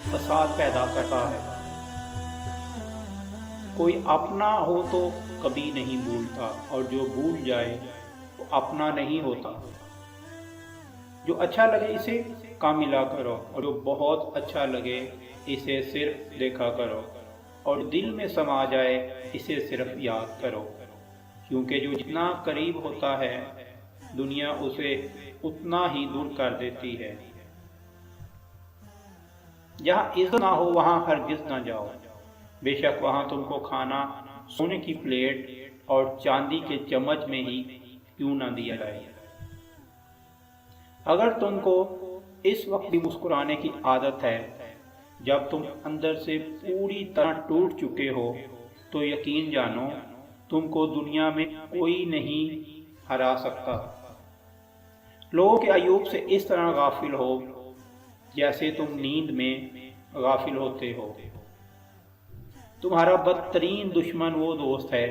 فساد پیدا کرتا ہے۔ کوئی اپنا ہو تو کبھی نہیں بھولتا، اور جو بھول جائے وہ اپنا نہیں ہوتا۔ جو اچھا لگے اسے کام ملا کرو، اور جو بہت اچھا لگے اسے صرف دیکھا کرو، اور دل میں سما جائے اسے صرف یاد کرو، کیونکہ جو جتنا قریب ہوتا ہے دنیا اسے اتنا ہی دور کر دیتی ہے۔ جہاں عزت نہ ہو وہاں ہرگز نہ جاؤ، بے شک وہاں تم کو کھانا سونے کی پلیٹ اور چاندی کے چمچ میں ہی کیوں نہ دیا جائے۔ اگر تم کو اس وقت بھی مسکرانے کی عادت ہے جب تم اندر سے پوری طرح ٹوٹ چکے ہو، تو یقین جانو تم کو دنیا میں کوئی نہیں ہرا سکتا۔ لوگوں کے عیوب سے اس طرح غافل ہو جیسے تم نیند میں غافل ہوتے ہو۔ تمہارا بدترین دشمن وہ دوست ہے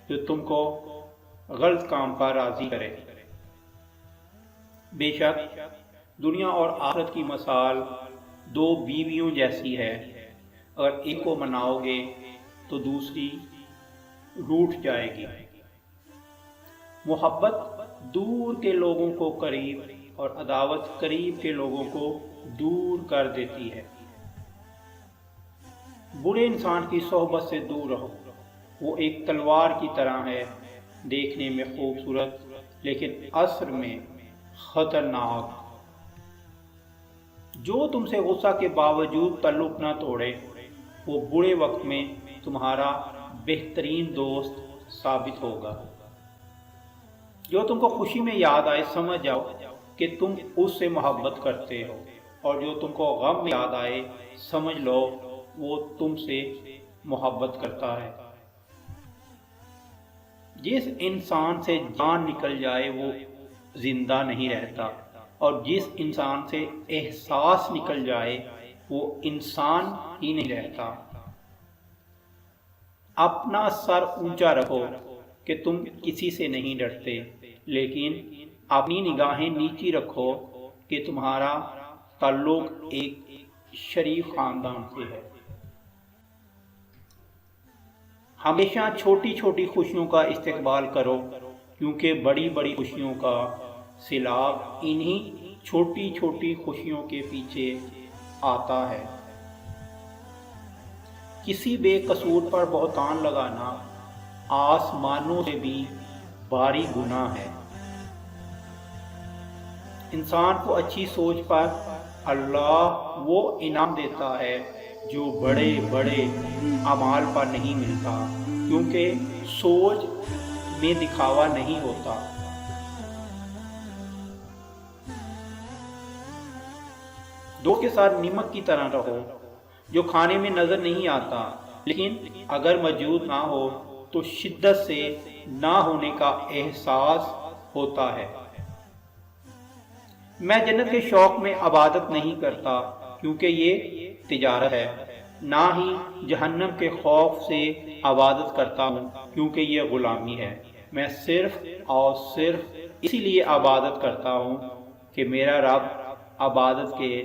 جو تم کو غلط کام پر راضی کرے۔ بے شک دنیا اور آخرت کی مثال دو بیویوں جیسی ہے، اگر ایک کو مناؤ گے تو دوسری روٹھ جائے گی۔ محبت دور کے لوگوں کو قریب اور عداوت قریب کے لوگوں کو دور کر دیتی ہے۔ برے انسان کی صحبت سے دور رہو، وہ ایک تلوار کی طرح ہے، دیکھنے میں خوبصورت لیکن اثر میں خطرناک۔ جو تم سے غصہ کے باوجود تعلق نہ توڑے وہ برے وقت میں تمہارا بہترین دوست ثابت ہوگا۔ جو تم کو خوشی میں یاد آئے سمجھ جاؤ کہ تم اس سے محبت کرتے ہو، اور جو تم کو غم میں یاد آئے سمجھ لو وہ تم سے محبت کرتا ہے۔ جس انسان سے جان نکل جائے وہ زندہ نہیں رہتا، اور جس انسان سے احساس نکل جائے وہ انسان ہی نہیں رہتا۔ اپنا سر اونچا رکھو کہ تم کسی سے نہیں ڈرتے، لیکن اپنی نگاہیں نیچی رکھو کہ تمہارا تعلق ایک شریف خاندان سے ہے۔ ہمیشہ چھوٹی چھوٹی خوشیوں کا استقبال کرو، کیونکہ بڑی بڑی خوشیوں کا سیلاب انہی چھوٹی چھوٹی خوشیوں کے پیچھے آتا ہے۔ کسی بے قصور پر بہتان لگانا آسمانوں سے بھی بھاری گناہ ہے۔ انسان کو اچھی سوچ پر اللہ وہ انعام دیتا ہے جو بڑے بڑے اعمال پر نہیں ملتا، کیونکہ سوچ میں دکھاوا نہیں ہوتا۔ دوست کے ساتھ نمک کی طرح رہو، جو کھانے میں نظر نہیں آتا لیکن اگر موجود نہ ہو تو شدت سے نہ ہونے کا احساس ہوتا ہے۔ میں جنت کے شوق میں عبادت نہیں کرتا کیونکہ یہ تجارت ہے، نہ ہی جہنم کے خوف سے عبادت کرتا ہوں کیونکہ یہ غلامی ہے۔ میں صرف اور صرف اسی لیے عبادت کرتا ہوں کہ میرا رب عبادت کے